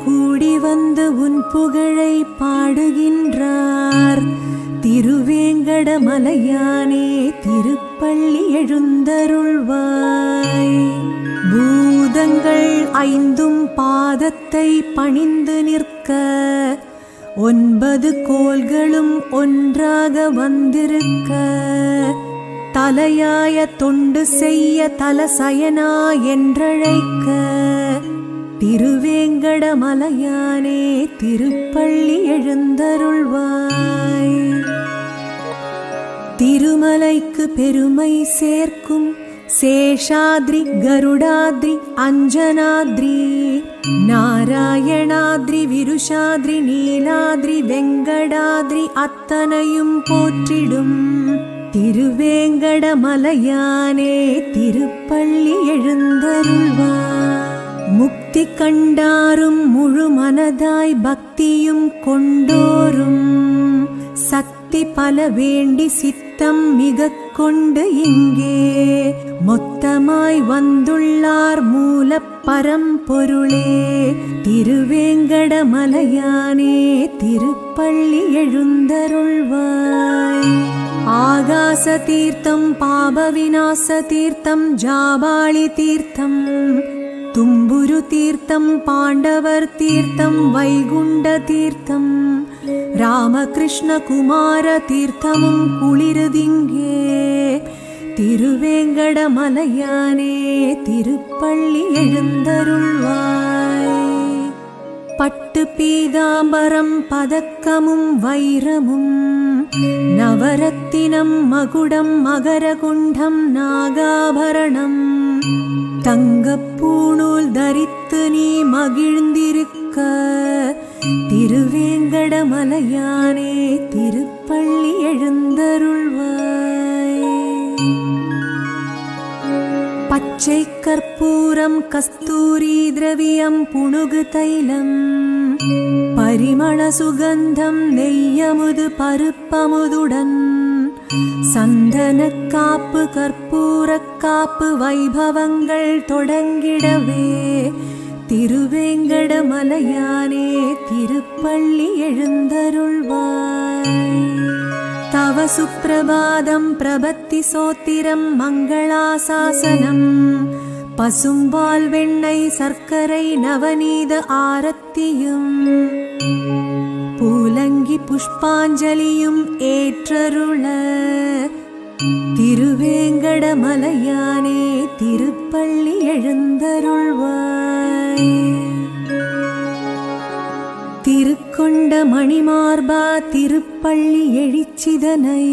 கூடி வந்து உன் புகழை பாடுகின்றார். திருவேங்கடமலையானே திருப்பள்ளி எழுந்தருள்வாய். பூதங்கள் ஐந்தும் பாதத்தை பணிந்து நிற்க 9 கோள்களும் ஒன்றாக வந்திருக்க, தலையாய தொண்டு செய்ய தலசயனா என்றழைக்க, திருவேங்கடமலையானே திருப்பள்ளி எழுந்தருள்வாய். திருமலைக்கு பெருமை சேர்க்கும் சேஷாத்ரி, கருடாத்ரி, அஞ்சனாத்ரி, நாராயணாத்ரி, விருஷாத்ரி, நீலாத்ரி, வெங்கடாத்ரி அத்தனையும் போற்றிடும் திருவேங்கடமலையானே திருப்பள்ளி எழுந்தருள்வாய். முக்தி கண்டாரும் முழு மனதாய் பக்தியும் கொண்டோரும், சக்தி பல வேண்டி சித்தம் மிக கொண்டு இங்கே மொத்தமாய் வந்துள்ளார் மூல பரம்பொருளே. திருவேங்கடமலையானே திருப்பள்ளி எழுந்தருள்வாய். ஆகாச தீர்த்தம், பாப விநாச தீர்த்தம், ஜாபாளி தீர்த்தம், தும்புரு தீர்த்தம், பாண்டவர் தீர்த்தம், வைகுண்ட தீர்த்தம், ராமகிருஷ்ண குமார தீர்த்தமும் குளிருதிங்கே. திருவேங்கடமலையானே திருப்பள்ளி எழுந்தருள்வாய். பட்டு பீதாம்பரம் பதக்கமும் வைரமும், நவரத்தினம் மகுடம் மகரகுண்டம் நாகாபரணம், தங்கப்பூணூல் தரித்து நீ மகிழ்ந்திருக்க, திருவேங்கடமலையானே திருப்பள்ளி எழுந்தருள்வாய். பச்சை கற்பூரம், கஸ்தூரி திரவியம், புணுகு தைலம், பரிமள சுகந்தம், நெய்யமுது பருப்பமுதுடன், சந்தன காப்பு, கற்பூர காப்பு, வைபவங்கள் தொடங்கிடவே, திருவேங்கடமலையானே திருப்பள்ளி எழுந்தருள்வாய். தவ சுப்பிரபாதம், பிரபத்தி சோத்திரம், மங்களாசாசனம், பசும்பால் வெண்ணெய் சர்க்கரை நவநீத ஆரத்தியும், பூலங்கி புஷ்பாஞ்சலியும் ஏற்றருள, திருவேங்கடமலையானே திருப்பள்ளி எழுந்தருள்வாய். திருக்கொண்ட மணிமார்பா திருப்பள்ளி எழிச்சிதனை,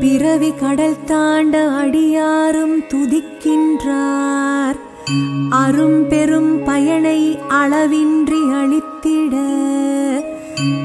பிறவி கடல் தாண்ட அடியாரும் துதிக்கின்றார். அரும் பெரும் பயனை அளவின்றி அளித்திட,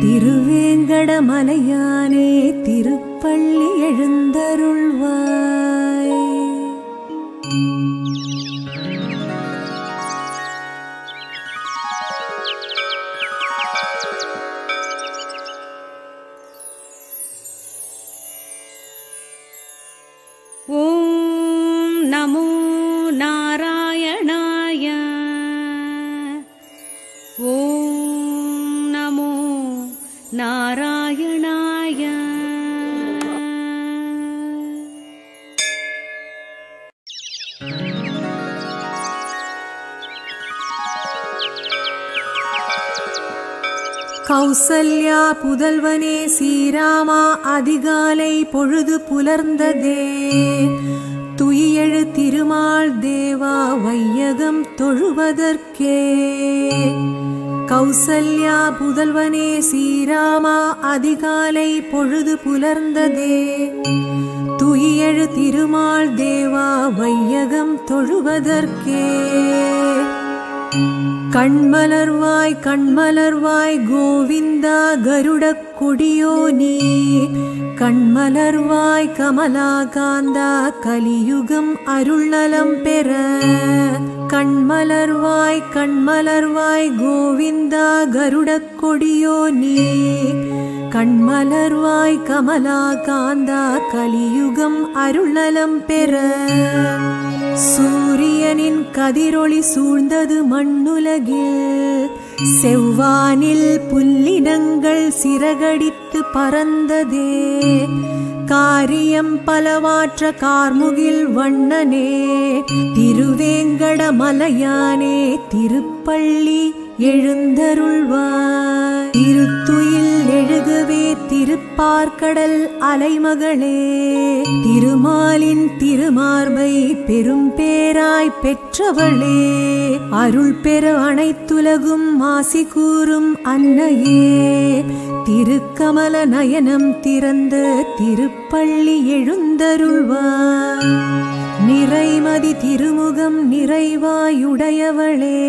திருவேங்கடமலையானே திருப்பள்ளி எழுந்தருள்வாய். ஓம் நமோ நாராயணாய. ஓம் நமோ நாராயணாய. கௌசல்யா புதல்வனே ஸ்ரீராமா, அதிகாலை பொழுது புலர்ந்ததே, துயிலெழு திருமால் தேவா வையகம் தொழுவதற்கே. கௌசல்யா புதல்வனே ஸ்ரீராமா, அதிகாலை பொழுது புலர்ந்ததே, துயிலெழு திருமால் தேவா வையகம் தொழுவதற்கே. கண்மலர்வாய் கண்மலர்வாய் கோவிந்தா கருடக் கொடியோ நீ, கண்மலர்வாய் கமலாகாந்தா கலியுகம் அருள்நலம் பெற. கண்மலர்வாய் கண்மலர்வாய் கோவிந்தா கருடக் கொடியோ நீ, கண்மலர்வாய் கமலாகாந்தா கலியுகம் அருள்நலம் பெற. சூரியனின் கதிரொளி சூழ்ந்தது மண்ணுலகில், செவ்வானில் புல்லினங்கள் சிறகடித்து பறந்ததே. காரியம் பலவாற்ற கார்முகில் வண்ணனே, திருவேங்கடமலையானே திருப்பள்ளி எழுந்தருள்வாய். திருத்துயில் எழுகவே திருப்பார்கடல் அலைமகளே, திருமாலின் திருமார்பை பெரும் பேராய் பெற்றவளே, அருள் பெற அனைத்துலகும் ஆசி கூறும் அன்னையே, திருக்கமல நயனம் திறந்த திருப்பள்ளி எழுந்தருள்வாய். நிறைமதி திருமுகம் நிறைவாயுடையவளே,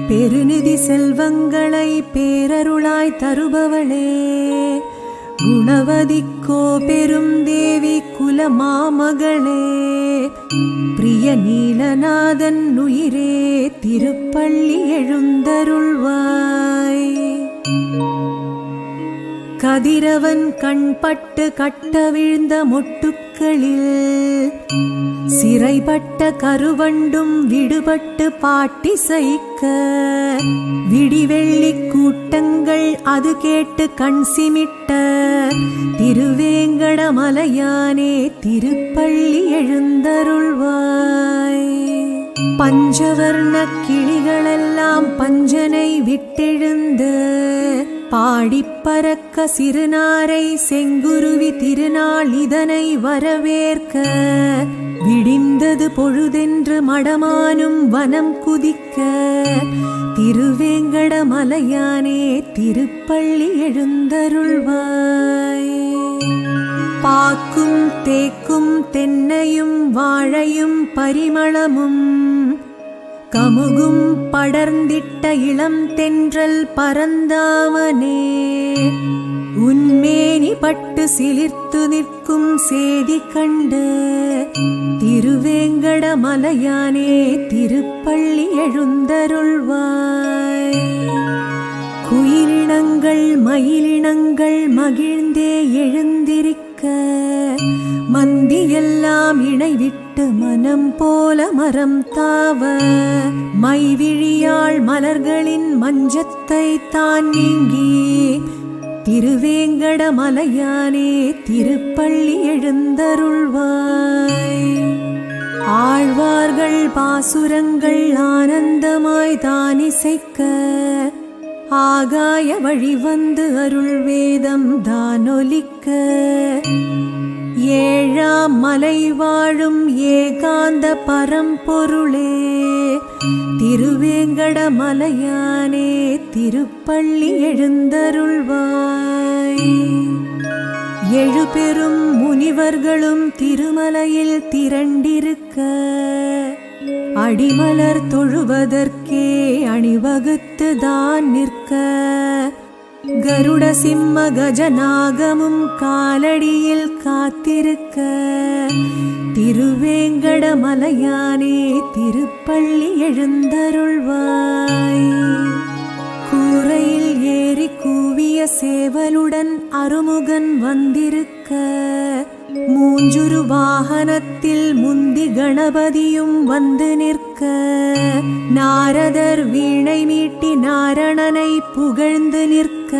பெருநிதி செல்வங்களை பேரருளாய் தருபவளே, குணவதிக்கோ பெரும் தேவி குலமாமகளே, பிரிய நீலநாதன் உயிரே திருப்பள்ளி எழுந்தருள்வாய். கதிரவன் கண்பட்டு கட்டவிழ்ந்த மொட்டுக்களில், சிறைப்பட்ட கருவண்டும் விடுபட்டு பாட்டிசைக்க, விடிவெள்ளி கூட்டங்கள் அது கேட்டு கண் சிமிட்ட, திருவேங்கடமலையானே திருப்பள்ளி எழுந்தருள்வாய். பஞ்சவர்ண கிளிகளெல்லாம் பஞ்சனை விட்டெழுந்த, பாடிப்பறக்க சிறுநாரை செங்குருவி திருநாள் இதனை வரவேற்க, விடிந்தது பொழுதென்று மடமானும் வனம் குதிக்க, திருவேங்கடமலையானே திருப்பள்ளி எழுந்தருள்வாய். பாக்கும் தேக்கும் தென்னையும் வாழையும் பரிமளமும், கமுகும் படர்ந்திட்ட இளம் தென்றல் பரந்தாமனே, உன்மேனி பட்டு சிலிர்த்து நிற்கும் சேதி கண்டு, திருவேங்கடமலையானே திருப்பள்ளி எழுந்தருள்வாய். குயிலினங்கள் மயிலினங்கள் மகிழ்ந்தே எழுந்திருக்க, மந்தியெல்லாம் இணைவிட்டு மனம் போல மரம் தாவ, மைவிழியாள் மலர்களின் மஞ்சத்தை தான் நீங்கி, திருவேங்கடமலையானே திருப்பள்ளி எழுந்தருள்வாய். ஆழ்வார்கள் பாசுரங்கள் ஆனந்தமாய் தானிசைக்க, ஆகாய வழிவந்து அருள் வேதம் தானொலிக்க, ஏழாம் மலை வாழும் ஏகாந்த பரம்பொருளே, திருவேங்கடமலையானே திருப்பள்ளி எழுந்தருள்வாய். எழுபெரும் முனிவர்களும் திருமலையில் திரண்டிருக்க, அடிமலர் தொழுவதற்கே அணிவகுத்து தான் நிற்க, கருட சிம்ம கஜநாகமும் காலடியில் காத்திருக்க, திருவேங்கடமலையானே திருப்பள்ளி எழுந்தருள்வாய். கூரையில் ஏறி கூவிய சேவலுடன் அருமுகன் வந்திருக்க, மூஞ்சுரு வாகனத்தில் முந்தி கணபதியும் வந்து நிற்க, நாரதர் வீணை மீட்டி நாரணனை புகழ்ந்து நிற்க,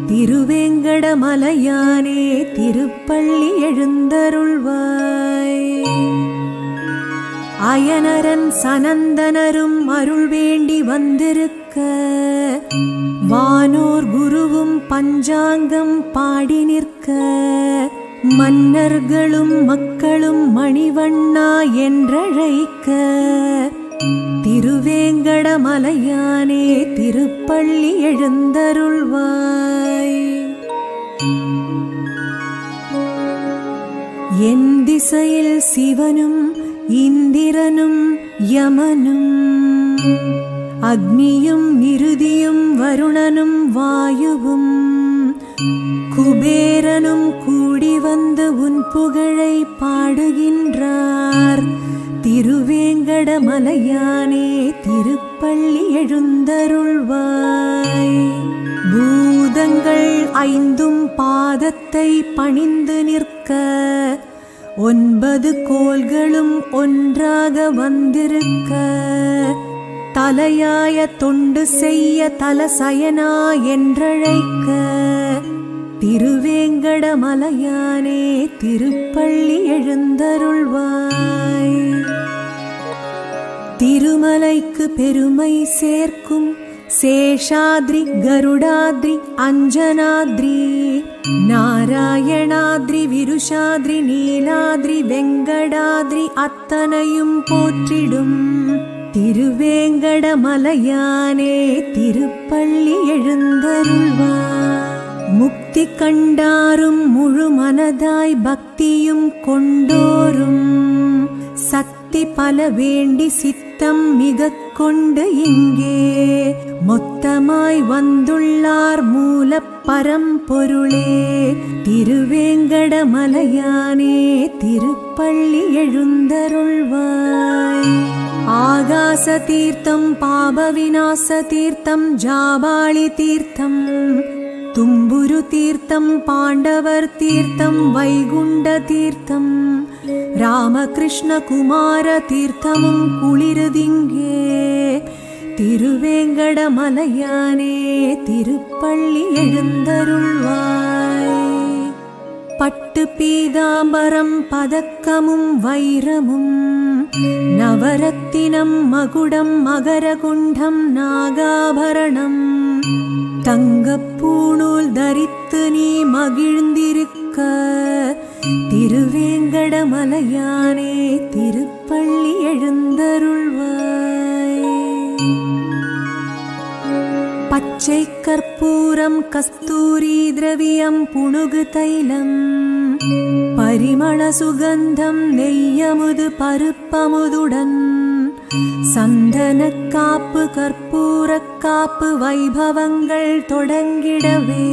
திருவேங்கடமலையானே திருப்பள்ளி எழுந்தருள்வாய். அயனரன் சனந்தனரும் அருள் வேண்டி வந்திருக்க, வானோர் குருவும் பஞ்சாங்கம் பாடி நிற்க, மன்னர்களும் மக்களும் மணிவண்ணா என்றழைக்க, திருவேங்கடமலையானே திருப்பள்ளி எழுந்தருள்வாய். என் திசையில் சிவனும் இந்திரனும் யமனும், அக்னியும் நிருதியும் வருணனும் வாயுவும், குபேரனும் கூடி வந்து உன் புகழை பாடுகின்றார், திருவேங்கடமலையானே திருப்பள்ளி எழுந்தருள்வாய். பூதங்கள் ஐந்தும் பாதத்தை பணிந்து நிற்க, 9 கோள்களும் ஒன்றாக வந்திருக்க தலையாய தொண்டு செய்ய தலசயனா என்றழைக்க திருவேங்கடமலையானே திருப்பள்ளி எழுந்தருள்வாய். திருமலைக்கு பெருமை சேர்க்கும் சேஷாத்ரி கருடாத்ரி அஞ்சனாத்ரி நாராயணாத்ரி விருஷாத்ரி நீலாத்ரி வெங்கடாத்ரி அத்தனையும் போற்றிடும் திருவேங்கடமலையானே திருப்பள்ளி எழுந்தருள்வாய். முக்தி கண்டாரும் முழு மனதாய் பக்தியும் கொண்டோரும் சக்தி பல வேண்டி சித்தம் மிக கொண்டு இங்கே மொத்தமாய் வந்துள்ளார் மூல பரம்பொருளே திருவேங்கடமலையானே திருப்பள்ளி எழுந்தருள்வாய். ஆகாச தீர்த்தம் பாப விநாச தீர்த்தம் ஜாபாளி தீர்த்தம் தும்புரு தீர்த்தம் பாண்டவர் தீர்த்தம் வைகுண்ட தீர்த்தம் ராமகிருஷ்ண குமார தீர்த்தமும் குளிருதிங்கே திருவேங்கடமலையானே திருப்பள்ளி எழுந்தருள்வாய். பட்டு பீதாம்பரம் பதக்கமும் வைரமும் நவரத்தினம் மகுடம் மகரகுண்டம் நாகாபரணம் தங்கப்பூணூல் தரித்து நீ மகிழ்ந்திருக்க திருவேங்கடமலையானே திருப்பள்ளி எழுந்தருள்வாய். பச்சை கற்பூரம் கஸ்தூரி திரவியம் புணுகு தைலம் பரிமள சுகந்தம் நெய்யமுது பருப்பமுதுடன் சந்தன காப்பு கற்பூரக் காப்பு வைபவங்கள் தொடங்கிடவே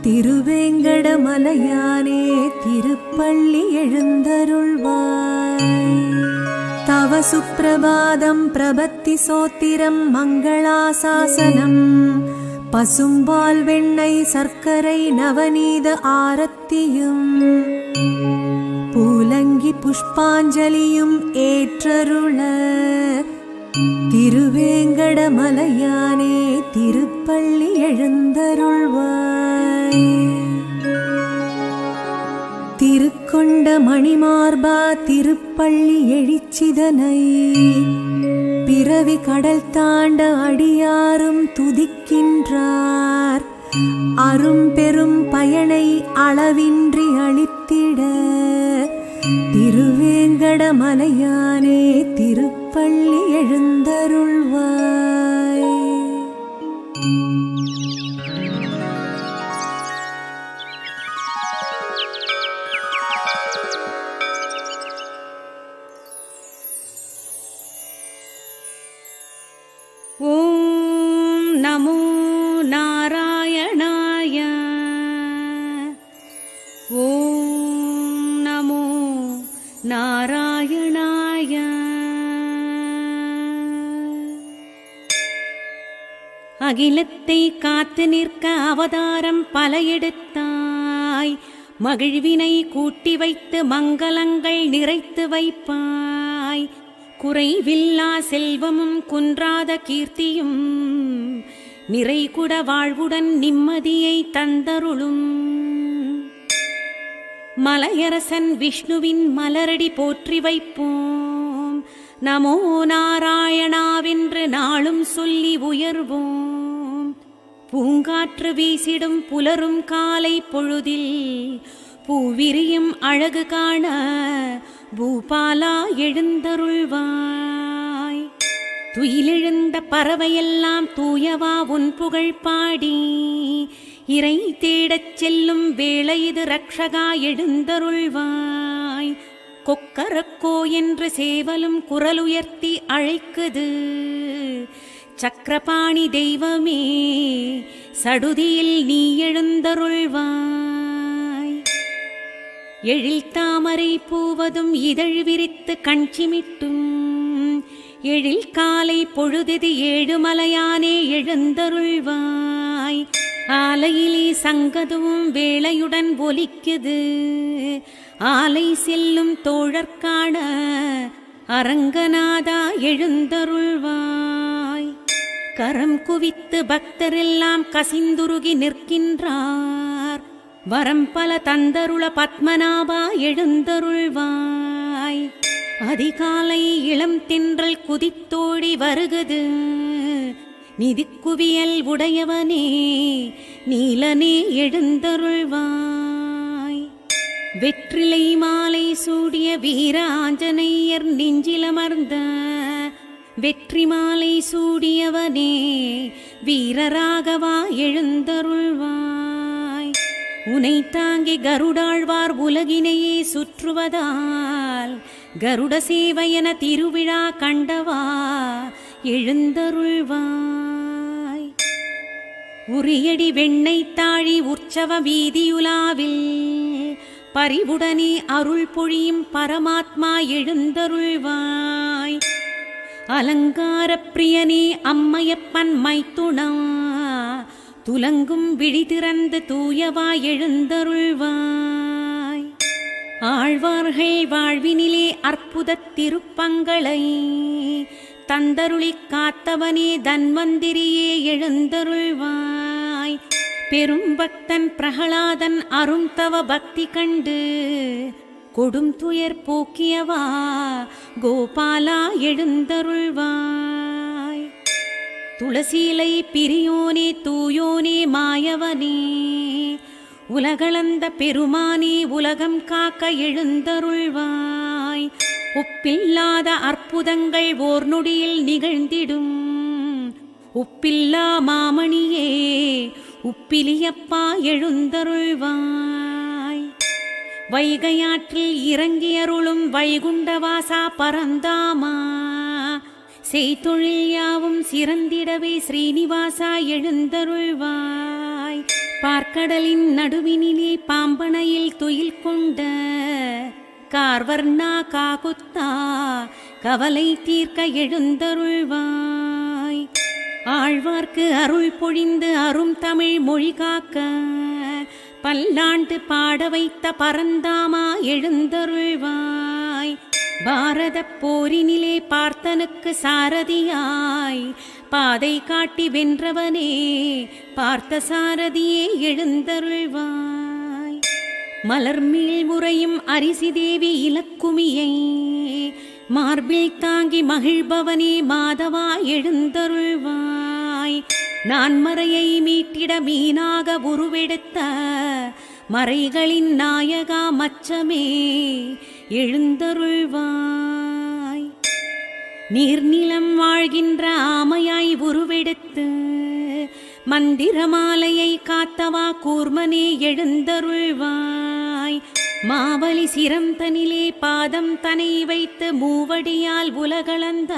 திருவேங்கடமலையானே திருப்பள்ளி எழுந்தருள்வாய். தவ சுப்பிரபாதம் பிரபத்தி சோத்திரம் மங்களாசாசனம் பசும்பால் வெண்ணெய் சர்க்கரை நவநீத ஆரத்தியும் பூலங்கி புஷ்பாஞ்சலியும் ஏற்றருள திருவேங்கடமலையானே திருப்பள்ளி எழுந்தருள்வாய். திருக்கொண்ட மணிமார்பா திருப்பள்ளி எழுச்சிதனை பிறவி கடல் தாண்ட அடியாரும் துதிக்கின்றார் அரும் பெரும் பயனை அளவின்றி அளித்திட திருவேங்கடமலையானே திருப்பள்ளி எழுந்தருள்வாய். ஓம் நமோ நாராயணாய. ஓம் நமோ நாராயணாய. அகிலத்தை காத்து நிற்க அவதாரம் பல எடுத்தாய். மகிழ்வினை கூட்டி வைத்து மங்களங்கள் நிறைத்து வைப்பாய். குறைவில்லா செல்வமும் குன்றாத கீர்த்தியும் நிறைகுட வாழ்வுடன் நிம்மதியை தந்தருளும் மலையரசன் விஷ்ணுவின் மலரடி போற்றி வைப்போம். நமோ நாராயணாவென்று நாளும் சொல்லி உயர்வோம். பூங்காற்று வீசிடும் புலரும் காலை பொழுதில் பூவிரியும் அழகு காண பூபாலா எழுந்தருள்வாய். துயிலெழுந்த பறவையெல்லாம் தூயவா உன் புகழ் பாடி இறை தேடச் செல்லும் வேளை இது ரக்ஷகா எழுந்தருள்வாய். கொக்கரக்கோ என்று சேவலும் குரலுயர்த்தி அழைக்குது சக்கரபாணி தெய்வமே சடுதியில் நீ எழுந்தருள்வாய். எழில் தாமரை பூவதும் இதழ் விரித்து கண்சிமிட்டும் எழில் காலை பொழுதெது ஏழுமலையானே எழுந்தருள்வாய். ஆலையிலே சங்கதுவும் வேளையுடன் ஒலிக்குது ஆலை செல்லும் தோழர்காண அரங்கநாதா எழுந்தருள்வாய். கரம் குவித்து பக்தரெல்லாம் கசிந்துருகி நிற்கின்றார். வரம் பல தந்தருள பத்மநாபா எழுந்தருள்வாய். அதிகாலை இளம் தென்றல் குதித்தோடி வருகுது. நிதிக்குவியல் உடையவனே நீலனே எழுந்தருள்வாய். வெற்றிலை மாலை சூடிய வீர ஆஞ்சநேயர் நெஞ்சிலமர்ந்த வெற்றி மாலை சூடியவனே வீரராகவா எழுந்தருள்வாய். உனை தாங்கி கருடாழ்வார் உலகினையே சுற்றுவதால் கருட சேவையன திருவிழா கண்டவா எழுந்தருள்வாய். உரியடி வெண்ணை தாழி உற்சவ வீதியுலாவில் பரிவுடனே அருள் பொழியும் பரமாத்மா எழுந்தருள்வாய். அலங்கார பிரியனே அம்மையப்பன் மைத்துணா துலங்கும் விழி திறந்து தூயவா எழுந்தருள்வாய். ஆழ்வார்கள் வாழ்வினிலே அற்புத திருப்பங்களை தந்தருளி காத்தவனே தன்வந்திரியே எழுந்தருள்வாய். பெரும் பக்தன் பிரகலாதன் அருந்தவ பக்தி கண்டு கொடும் துயர் போக்கியவா கோபாலா எழுந்தருள்வாய். துளசீலை பிரியோனே தூயோனே மாயவனே உலகளந்த பெருமானே உலகம் காக்க எழுந்தருள்வாய். ஒப்பில்லாத அற்புதங்கள் ஓர் நொடியில் நிகழ்ந்திடும் உப்பில்லா மாமணியே உப்பிலியப்பா எழுந்தருள்வாய். வைகையாற்றில் இறங்கியருளும் வைகுண்டவாசா பரந்தாமா செய்தொழில் யாவும் சிறந்திடவே ஸ்ரீனிவாசா எழுந்தருள்வாய். பார்க்கடலின் நடுவினிலே பாம்பனையில் துயில் கொண்ட கார்வர்ணா காகுத்தா கவலை தீர்க்க எழுந்தருள்வாய். ஆழ்வார்க்கு அருள் பொழிந்து அரும் தமிழ் மொழி காக்க பல்லாண்டு பாட வைத்த பரந்தாமா எழுந்தருள்வாய். பாரத போரினிலே பார்த்தனுக்கு சாரதியாய் பாதை காட்டி வென்றவனே பார்த்த சாரதியே எழுந்தருள்வாய். மலர்மீள் முறையும் அரிசி தேவி இலக்குமியை மார்பில் தாங்கி மகிழ்பவனே மாதவா எழுந்தருள்வாய். நான்மறையை மீட்டிட மீனாக உருவெடுத்த மறைகளின் நாயகா மச்சமே எழுந்தருள்வாய். நீர்நிலம் வாழ்கின்ற ஆமையாய் உருவெடுத்து மந்திரமாலையை காத்தவா கூர்மனே எழுந்தருள்வாய். மாவலி சிரம் தனிலே பாதம் தனை வைத்து மூவடியால் உலகளந்த